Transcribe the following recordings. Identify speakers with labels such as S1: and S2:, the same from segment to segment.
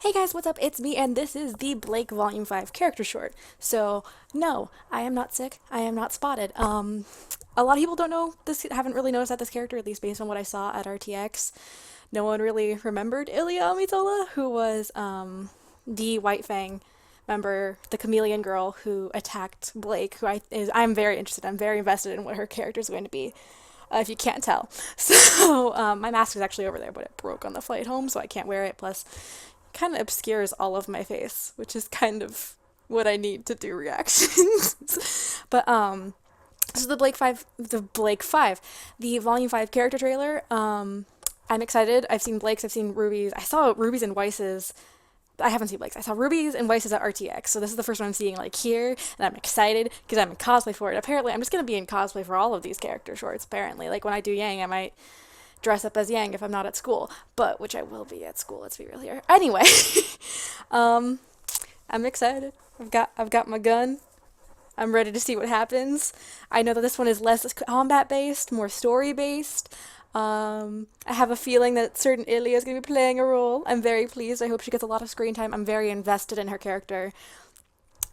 S1: Hey guys, what's up? It's me, and this is the Blake Volume 5 character short. So, no, I am not sick. I am not spotted. A lot of people don't know this, haven't really noticed that this character, at least based on what I saw at RTX. No one really remembered Ilia Amitola, who was, the White Fang member, the chameleon girl who attacked Blake, I'm very interested, I'm very invested in what her character is going to be. If you can't tell. So, my mask is actually over there, but it broke on the flight home, so I can't wear it. Plus, kind of obscures all of my face, which is kind of what I need to do reactions. But so the Volume 5 character trailer. I'm excited. I've seen Blake's, I've seen Ruby's. I saw Ruby's and Weiss's. I haven't seen Blake's. I saw Ruby's and Weiss's at RTX. So this is the first one I'm seeing like here, and I'm excited because I'm in cosplay for it. Apparently, I'm just gonna be in cosplay for all of these character shorts. Apparently, like when I do Yang, I might dress up as Yang if I'm not at school, but which I will be at school. Let's be real here. Anyway, um, I'm excited. I've got my gun. I'm ready to see what happens. I know that this one is less combat based, more story based. I have a feeling that certain Ilia is going to be playing a role. I'm very pleased. I hope she gets a lot of screen time. I'm very invested in her character.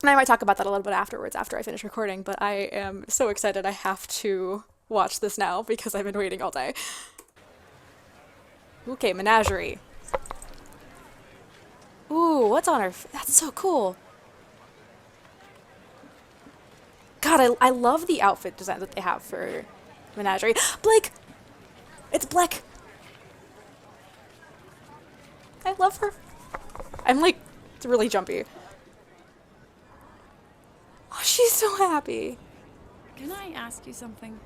S1: And I might talk about that a little bit afterwards after I finish recording, but I am so excited I have to watch this now because I've been waiting all day. Okay, menagerie. Ooh, what's on her? That's so cool. God, I love the outfit design that they have for menagerie. Blake! It's Blake! I love her. I'm like, it's really jumpy. Oh, she's so happy.
S2: Can I ask you something?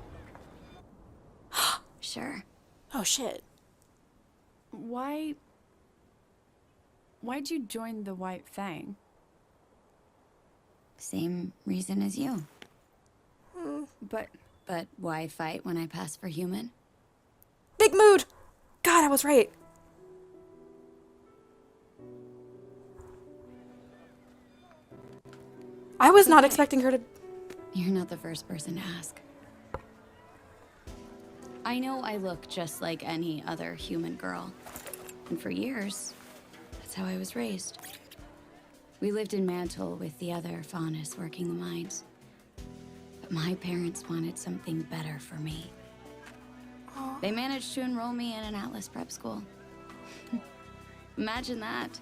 S3: Sure.
S1: Oh, shit.
S2: Why'd you join the White Fang?
S3: Same reason as you.
S2: But
S3: But why fight when I pass for human?
S1: Big mood! God, I was right. I was not expecting her to...
S3: You're not the first person to ask. I know I look just like any other human girl. And for years, that's how I was raised. We lived in Mantle with the other faunus working the mines. But my parents wanted something better for me.
S1: Aww.
S3: They managed to enroll me in an Atlas prep school. Imagine that.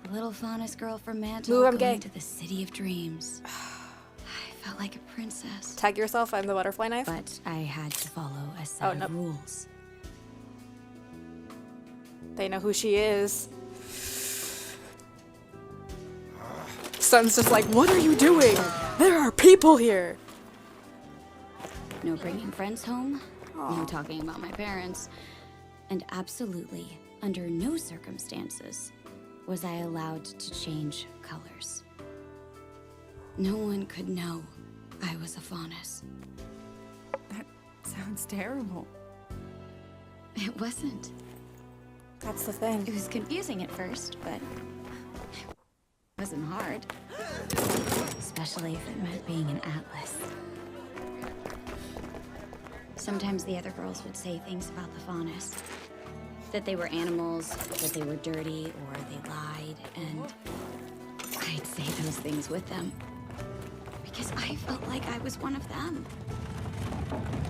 S3: A little faunus girl from Mantle
S1: Ooh, I'm
S3: going
S1: gay.
S3: to the city of dreams. I felt like a princess.
S1: Tag yourself, I'm the butterfly knife.
S3: But I had to follow a set
S1: nope.
S3: of rules.
S1: They know who she is. Sun's just like, what are you doing? There are people here.
S3: No bringing friends home, no talking about my parents, and absolutely, under no circumstances, was I allowed to change colors. No one could know I was a faunus.
S2: that sounds terrible.
S3: It wasn't.
S1: That's the thing.
S3: It was confusing at first, but it wasn't hard. Especially if it meant being an Atlas. Sometimes the other girls would say things about the faunus. That they were animals, that they were dirty, or they lied, and I'd say those things with them. Because I felt like I was one of them.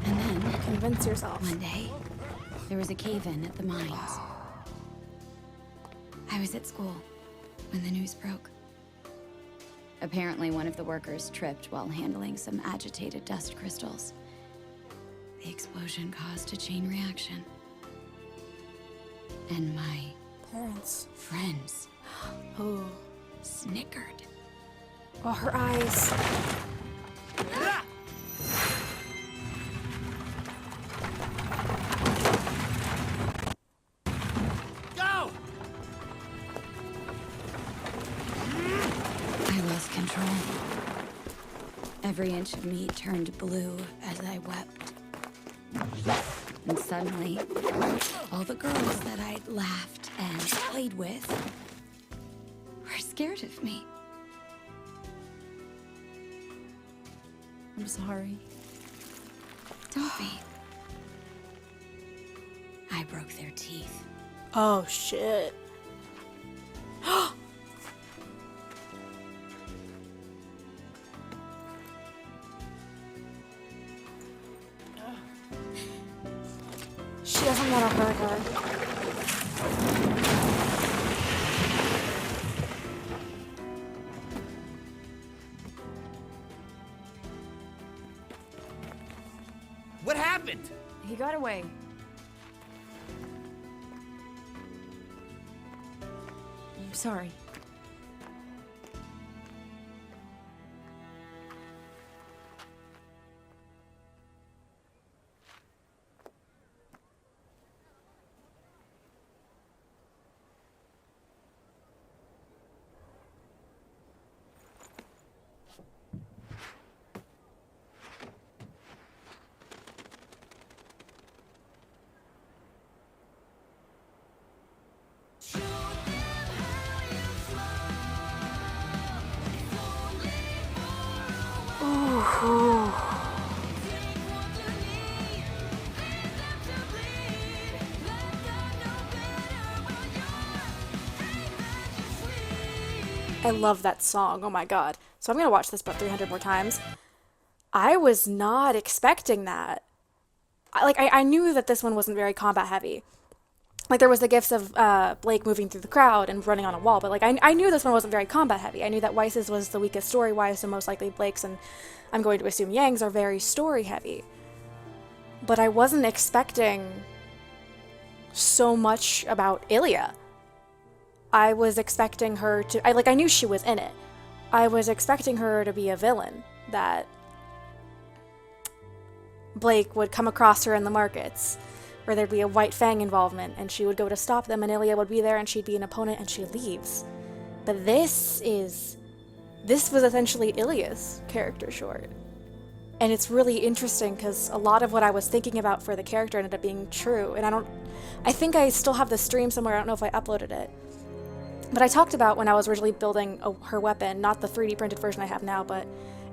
S3: And then,
S1: Convince yourself.
S3: one day, there was a cave-in at the mines. I was at school when the news broke. Apparently, one of the workers tripped while handling some agitated dust crystals. The explosion caused a chain reaction. And my
S1: Parents.
S3: friends
S1: Oh.
S3: snickered.
S1: Oh, her eyes.
S4: Go!
S3: I lost control. Every inch of me turned blue as I wept. And suddenly, all the girls that I'd laughed and played with were scared of me.
S2: I'm sorry.
S3: Don't be. I broke their teeth.
S1: Oh, shit. doesn't want to hurt her.
S4: What happened?
S2: He got away. I'm sorry.
S1: I love that song. Oh my god. So I'm gonna watch this about 300 more times. I was not expecting that. I knew that this one wasn't very combat heavy. Like, there was the gifts of Blake moving through the crowd and running on a wall, but like I knew this one wasn't very combat heavy. I knew that Weiss's was the weakest story-wise, so most likely Blake's, and I'm going to assume Yang's are very story heavy. But I wasn't expecting so much about Ilia. I was expecting her to... I knew she was in it. I was expecting her to be a villain, that Blake would come across her in the markets, or there'd be a White Fang involvement, and she would go to stop them, and Ilia would be there, and she'd be an opponent, and she leaves. But this was essentially Ilia's character short. And it's really interesting, because a lot of what I was thinking about for the character ended up being true, and I think I still have the stream somewhere, I don't know if I uploaded it. But I talked about when I was originally building her weapon, not the 3D printed version I have now, but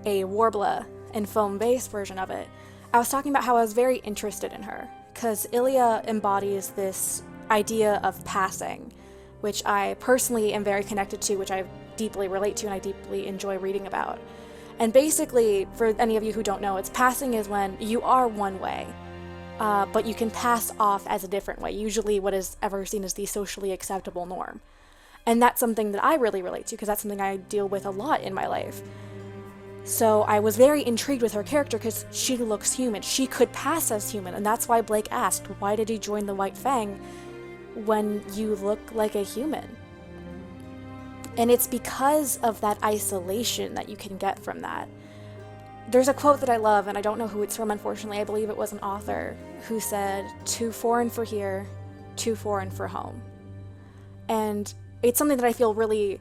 S1: a Warbler and foam-based version of it. I was talking about how I was very interested in her, because Ilia embodies this idea of passing, which I personally am very connected to, which I deeply relate to and I deeply enjoy reading about. And basically, for any of you who don't know, passing is when you are one way, but you can pass off as a different way, usually what is ever seen as the socially acceptable norm. And that's something that I really relate to, because that's something I deal with a lot in my life. So I was very intrigued with her character because she looks human. She could pass as human, and that's why Blake asked, why did he join the White Fang when you look like a human? And it's because of that isolation that you can get from that. There's a quote that I love, and I don't know who it's from, unfortunately. I believe it was an author who said, "Too foreign for here, too foreign for home." And it's something that I feel really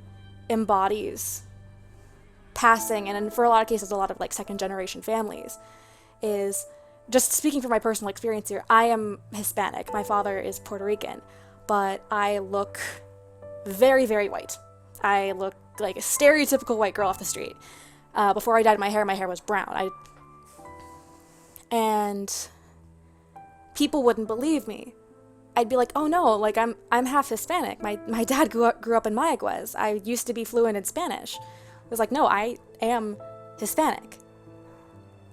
S1: embodies passing, and for a lot of cases, a lot of like second generation families, is just speaking from my personal experience here. I am Hispanic. My father is Puerto Rican, but I look very, very white. I look like a stereotypical white girl off the street. Before I dyed my hair was brown. And people wouldn't believe me. I'd be like, oh no, like I'm half Hispanic. My dad grew up in Mayaguez. I used to be fluent in Spanish. It was like, no, I am Hispanic.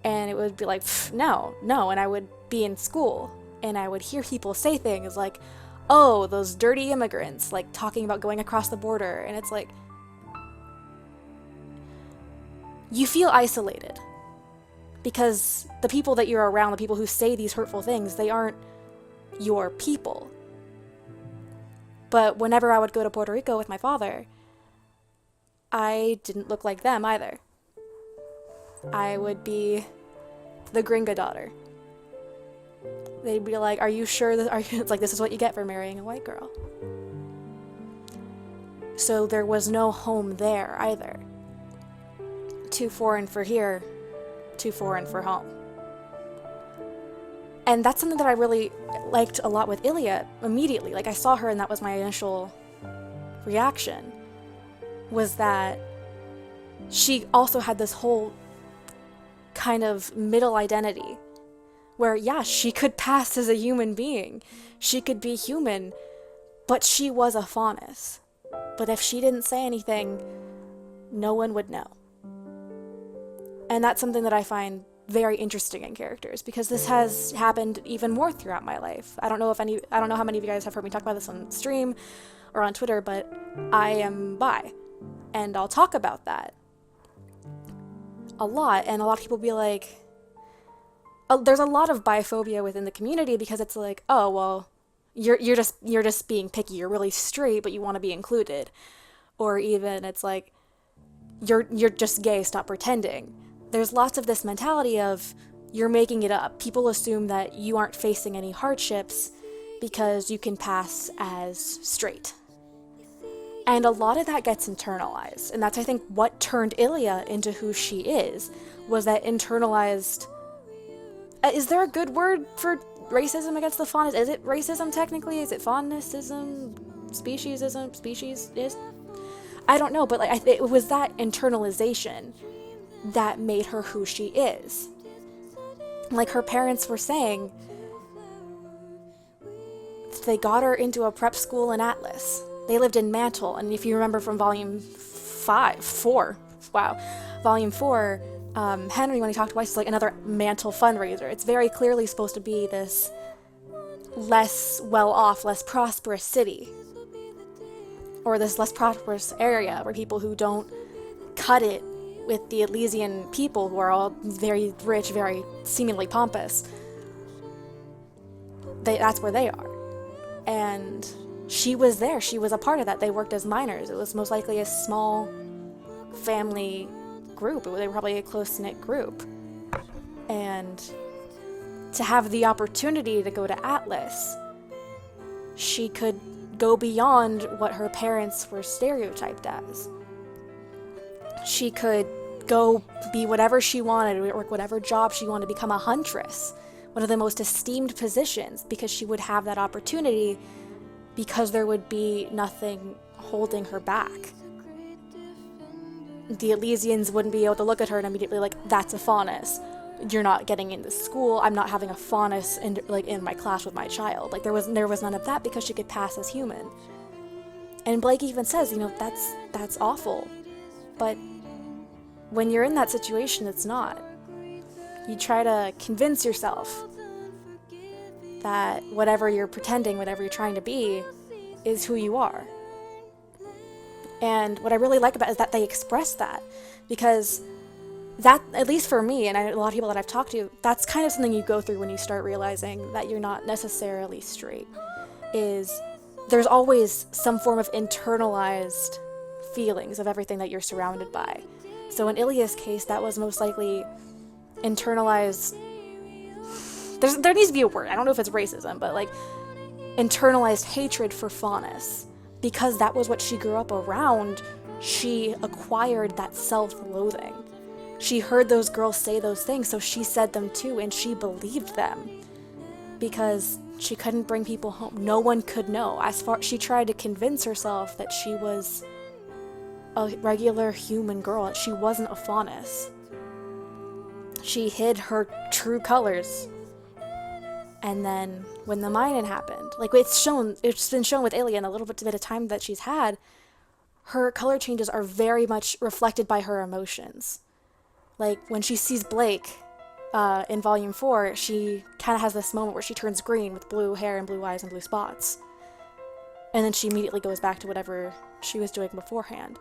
S1: And it would be like, no. And I would be in school and I would hear people say things like, oh, those dirty immigrants, like talking about going across the border. And it's like, you feel isolated because the people that you're around, the people who say these hurtful things, they aren't your people. But whenever I would go to Puerto Rico with my father, I didn't look like them either. I would be the gringa daughter. They'd be like, are you sure that it's like, this is what you get for marrying a white girl? So there was no home there either. Too foreign for here, too foreign for home. And that's something that I really liked a lot with Ilia immediately. Like, I saw her and that was my initial reaction, was that she also had this whole kind of middle identity where, yeah, she could pass as a human being. She could be human, but she was a faunus. But if she didn't say anything, no one would know. And that's something that I find very interesting in characters, because this has happened even more throughout my life. I don't know how many of you guys have heard me talk about this on stream or on Twitter, but I am bi, and I'll talk about that a lot, and a lot of people be like, there's a lot of biphobia within the community, because it's like, oh, well, you're just being picky, you're really straight, but you want to be included. Or even it's like, you're just gay, stop pretending. There's lots of this mentality of, you're making it up. People assume that you aren't facing any hardships because you can pass as straight. And a lot of that gets internalized. And that's, I think, what turned Ilia into who she is, was that internalized... is there a good word for racism against the faunus? Is it racism technically? Is it faunusism? Speciesism? Speciesist? I don't know, but like it was that internalization that made her who she is. Like her parents were saying, they got her into a prep school in Atlas. They lived in Mantle, and if you remember from Volume 4, Henry, when he talked to Weiss, is like another Mantle fundraiser. It's very clearly supposed to be this less well-off, less prosperous city, or this less prosperous area where people who don't cut it with the Elysian people, who are all very rich, very seemingly pompous, that's where they are. And she was there. She was a part of that. They worked as miners. It was most likely a small family group. They were probably a close-knit group. And to have the opportunity to go to Atlas, she could go beyond what her parents were stereotyped as. She could go be whatever she wanted, work whatever job she wanted, become a huntress, one of the most esteemed positions, because she would have that opportunity, because there would be nothing holding her back. The Elysians wouldn't be able to look at her and immediately like, that's a faunus. You're not getting into school. I'm not having a faunus in my class with my child. Like there was none of that, because she could pass as human. And Blake even says, that's awful. But when you're in that situation, it's not. You try to convince yourself that whatever you're pretending, whatever you're trying to be, is who you are. And what I really like about it is that they express that, because that, at least for me, and a lot of people that I've talked to, that's kind of something you go through when you start realizing that you're not necessarily straight, is there's always some form of internalized feelings of everything that you're surrounded by. So in Ilia's case, that was most likely internalized... There needs to be a word. I don't know if it's racism, but like internalized hatred for faunus. Because that was what she grew up around, she acquired that self-loathing. She heard those girls say those things, so she said them too, and she believed them. Because she couldn't bring people home. No one could know. She tried to convince herself that she was a regular human girl, that she wasn't a faunus. She hid her true colors. And then when the mining happened, like it's been shown with Ilia in a little bit of time that she's had, her color changes are very much reflected by her emotions. Like when she sees Blake in Volume 4, she kind of has this moment where she turns green with blue hair and blue eyes and blue spots. And then she immediately goes back to whatever she was doing beforehand.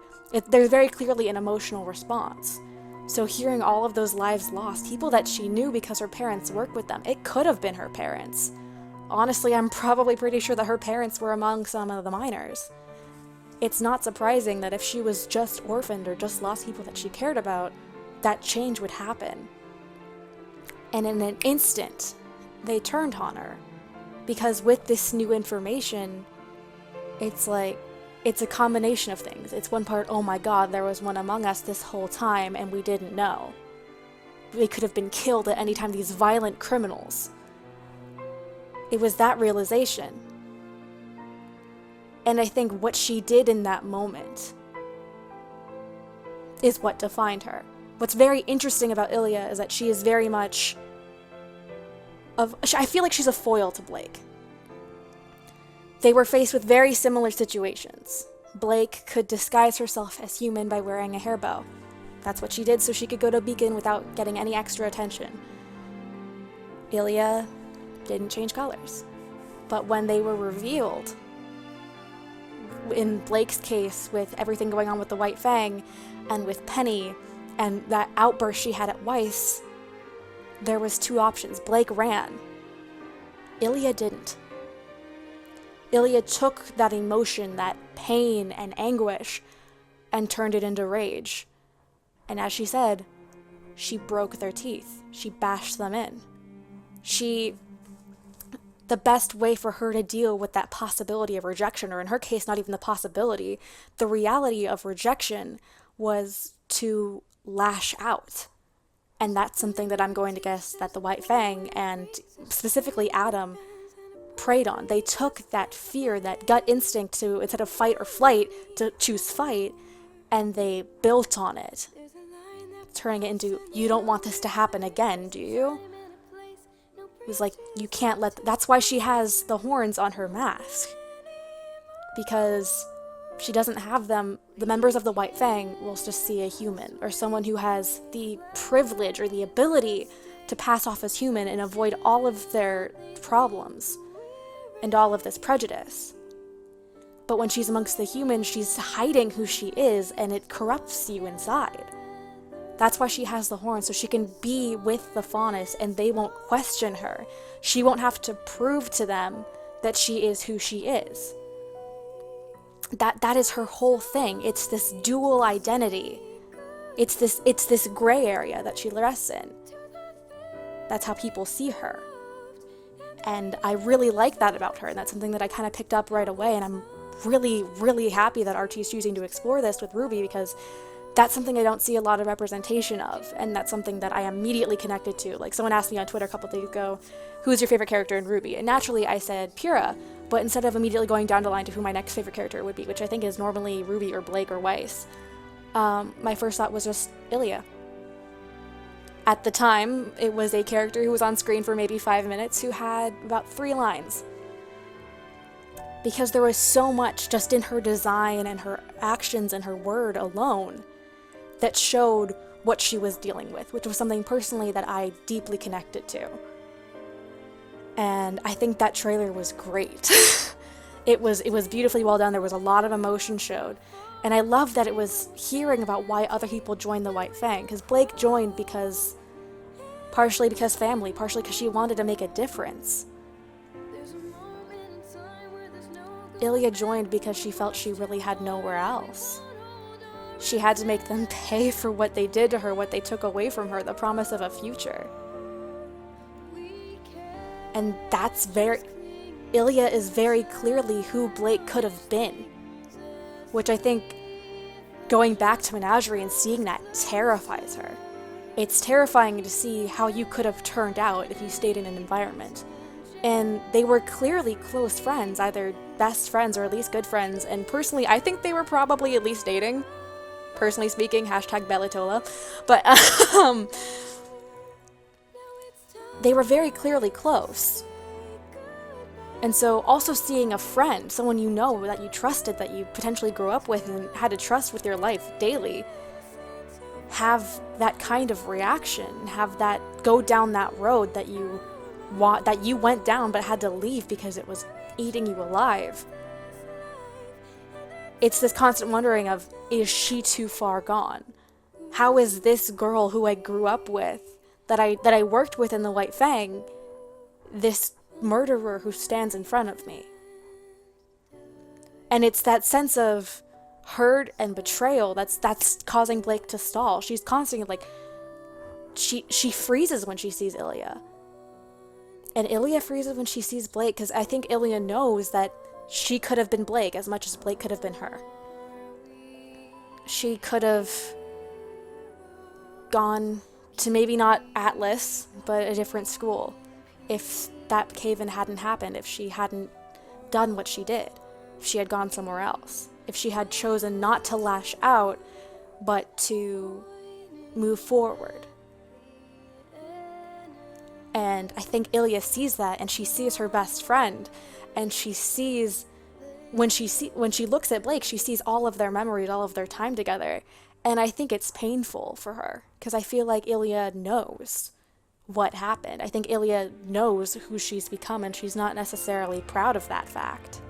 S1: There's very clearly an emotional response. So hearing all of those lives lost, people that she knew because her parents worked with them, it could have been her parents. Honestly, I'm probably pretty sure that her parents were among some of the miners. It's not surprising that if she was just orphaned or just lost people that she cared about, that change would happen. And in an instant, they turned on her. Because with this new information, it's like, it's a combination of things. It's one part, oh my god, there was one among us this whole time and we didn't know. They could have been killed at any time, these violent criminals. It was that realization. And I think what she did in that moment is what defined her. What's very interesting about Ilia is that she is very much I feel like she's a foil to Blake. They were faced with very similar situations. Blake could disguise herself as human by wearing a hair bow. That's what she did so she could go to Beacon without getting any extra attention. Ilia didn't change colors. But when they were revealed, in Blake's case, with everything going on with the White Fang, and with Penny, and that outburst she had at Weiss, there was two options. Blake ran. Ilia didn't. Ilia took that emotion, that pain and anguish, and turned it into rage. And as she said, she broke their teeth. She bashed them in. The best way for her to deal with that possibility of rejection, or in her case, not even the possibility, the reality of rejection, was to lash out. And that's something that I'm going to guess that the White Fang, and specifically Adam, preyed on. They took that fear, that gut instinct to, instead of fight or flight, to choose fight, and they built on it, turning it into, you don't want this to happen again, do you? It was like, you can't let... That's why she has the horns on her mask. Because she doesn't have them... The members of the White Fang will just see a human, or someone who has the privilege or the ability to pass off as human and avoid all of their problems and all of this prejudice. But when she's amongst the humans, she's hiding who she is, and it corrupts you inside. That's why she has the horn, so she can be with the Faunus and they won't question her. She won't have to prove to them that she is who she is. That is her whole thing. It's this dual identity. It's this gray area that she rests in. That's how people see her. And I really like that about her, and that's something that I kind of picked up right away, and I'm really, really happy that RT is choosing to explore this with RWBY, because that's something I don't see a lot of representation of, and that's something that I immediately connected to. Like, someone asked me on Twitter a couple days ago, who's your favorite character in RWBY? And naturally I said Pura, but instead of immediately going down the line to who my next favorite character would be, which I think is normally RWBY or Blake or Weiss, my first thought was just Ilia. At the time, it was a character who was on screen for maybe 5 minutes who had about 3 lines. Because there was so much just in her design and her actions and her word alone that showed what she was dealing with, which was something personally that I deeply connected to. And I think that trailer was great. It was beautifully well done. There was a lot of emotion showed. And I love that it was hearing about why other people joined the White Fang, because Blake joined partially because family, partially because she wanted to make a difference. Ilia joined because she felt she really had nowhere else. She had to make them pay for what they did to her, what they took away from her, the promise of a future. And Ilia is very clearly who Blake could have been. Which I think, going back to Menagerie and seeing that terrifies her. It's terrifying to see how you could have turned out if you stayed in an environment. And they were clearly close friends, either best friends or at least good friends, and personally, I think they were probably at least dating. Personally speaking, #Bellatola. But, they were very clearly close. And so also seeing a friend, someone you know, that you trusted, that you potentially grew up with and had to trust with your life daily, have that kind of reaction, have that go down that road that you went down but had to leave because it was eating you alive. It's this constant wondering of, is she too far gone? How is this girl who I grew up with, that I worked with in the White Fang, this murderer who stands in front of me? And it's that sense of hurt and betrayal that's causing Blake to stall. She's constantly like, she freezes when she sees Ilia. And Ilia freezes when she sees Blake, because I think Ilia knows that she could have been Blake as much as Blake could have been her. She could have gone to maybe not Atlas, but a different school, if that cave-in hadn't happened, if she hadn't done what she did, if she had gone somewhere else, if she had chosen not to lash out, but to move forward. And I think Ilia sees that, and she sees her best friend, and she sees, when she looks at Blake, she sees all of their memories, all of their time together, And I think it's painful for her because I feel like Ilia knows what happened. I think Ilia knows who she's become, and she's not necessarily proud of that fact.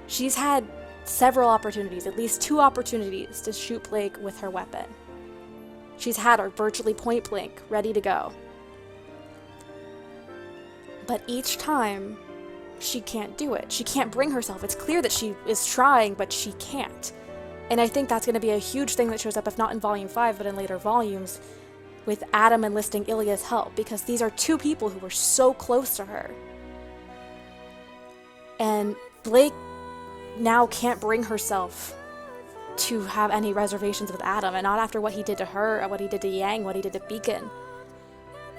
S1: She's had several opportunities, at least 2 opportunities, to shoot Blake with her weapon. She's had her virtually point blank, ready to go. But each time, she can't do it. She can't bring herself. It's clear that she is trying, but she can't. And I think that's going to be a huge thing that shows up, if not in Volume 5, but in later volumes, with Adam enlisting Ilia's help, because these are 2 people who were so close to her. And Blake now can't bring herself to have any reservations with Adam, and not after what he did to her, or what he did to Yang, what he did to Beacon.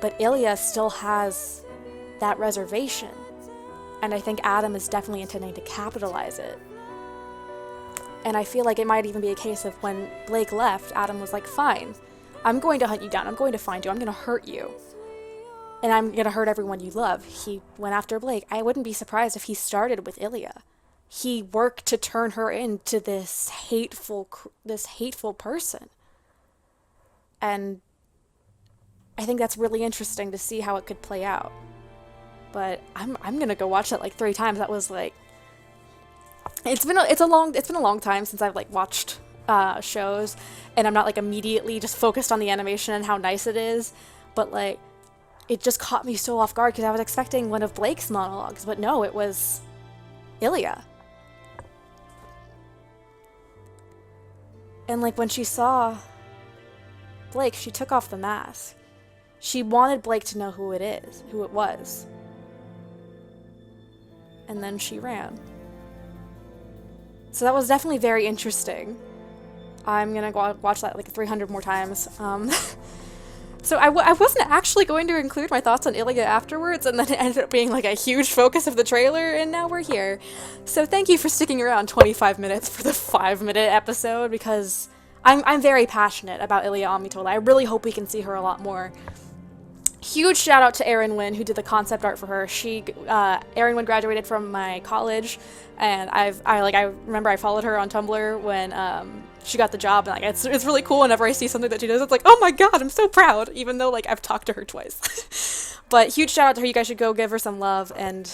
S1: But Ilia still has that reservation, and I think Adam is definitely intending to capitalize it. And I feel like it might even be a case of when Blake left, Adam was like, fine, I'm going to hunt you down, I'm going to find you, I'm going to hurt you. And I'm going to hurt everyone you love. He went after Blake. I wouldn't be surprised if he started with Ilia. He worked to turn her into this hateful person. And I think that's really interesting to see how it could play out. But I'm going to go watch that like 3 times. That was like, it's been a long time since I've like watched shows, and I'm not like immediately just focused on the animation and how nice it is, but like it just caught me so off guard because I was expecting one of Blake's monologues, but no, it was Ilia. And like when she saw Blake, she took off the mask. She wanted Blake to know who it was. And then she ran. So that was definitely very interesting. I'm gonna go watch that like 300 more times. So I wasn't actually going to include my thoughts on Ilia afterwards, and then it ended up being like a huge focus of the trailer, and now we're here. So thank you for sticking around 25 minutes for the 5-minute episode, because I'm very passionate about Ilia Amitola. I really hope we can see her a lot more. Huge shout out to Erin Winn, who did the concept art for her. Erin Winn graduated from my college, and I remember I followed her on Tumblr when she got the job, and like it's really cool whenever I see something that she does. It's like, oh my god, I'm so proud, even though like I've talked to her twice. But huge shout out to her. You guys should go give her some love, and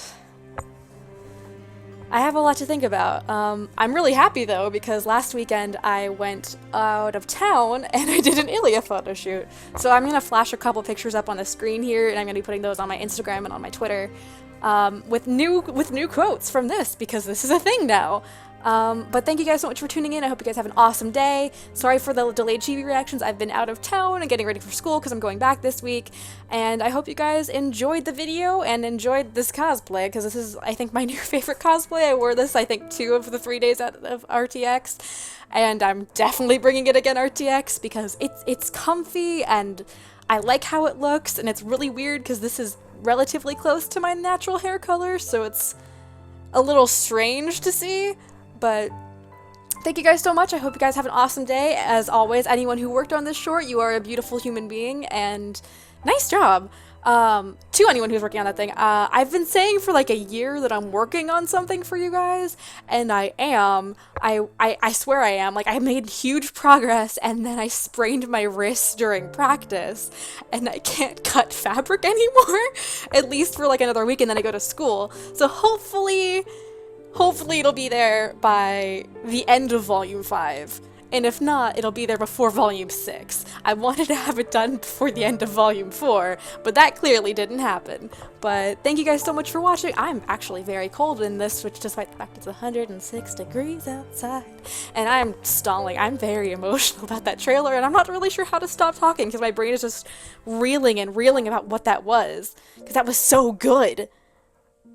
S1: I have a lot to think about. I'm really happy though, because last weekend I went out of town and I did an Ilia photo shoot. So I'm gonna flash a couple pictures up on the screen here, and I'm gonna be putting those on my Instagram and on my Twitter, with new quotes from this, because this is a thing now. But thank you guys so much for tuning in. I hope you guys have an awesome day. Sorry for the delayed chibi reactions. I've been out of town and getting ready for school because I'm going back this week. And I hope you guys enjoyed the video and enjoyed this cosplay, because this is, I think, my new favorite cosplay. I wore this, I think, 2 of the 3 days out of RTX. And I'm definitely bringing it again RTX because it's comfy and I like how it looks. And it's really weird because this is relatively close to my natural hair color, so it's a little strange to see. But thank you guys so much. I hope you guys have an awesome day. As always, anyone who worked on this short, you are a beautiful human being, and nice job. To anyone who's working on that thing, I've been saying for like a year that I'm working on something for you guys, and I am. I swear I am. Like, I made huge progress, and then I sprained my wrist during practice, and I can't cut fabric anymore, at least for like another week, and then I go to school. So hopefully it'll be there by the end of Volume 5. And if not, it'll be there before Volume 6. I wanted to have it done before the end of Volume 4, but that clearly didn't happen. But thank you guys so much for watching. I'm actually very cold in this, which despite the fact it's 106 degrees outside. And I'm stalling. I'm very emotional about that trailer, and I'm not really sure how to stop talking because my brain is just reeling and reeling about what that was. Because that was so good.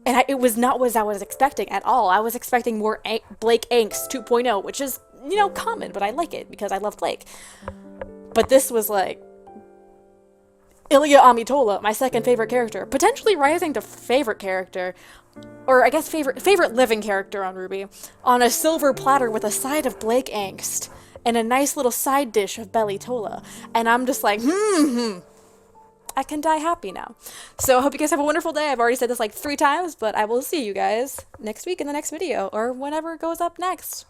S1: And it was not what I was expecting at all. I was expecting more Blake Angst 2.0, which is, you know, common, but I like it because I love Blake. But this was like Ilia Amitola, my second favorite character, potentially rising to favorite character, or I guess favorite living character on RWBY, on a silver platter with a side of Blake Angst and a nice little side dish of Belly Tola. And I'm just like, I can die happy now. So I hope you guys have a wonderful day. I've already said this like 3 times, but I will see you guys next week in the next video, or whenever it goes up next.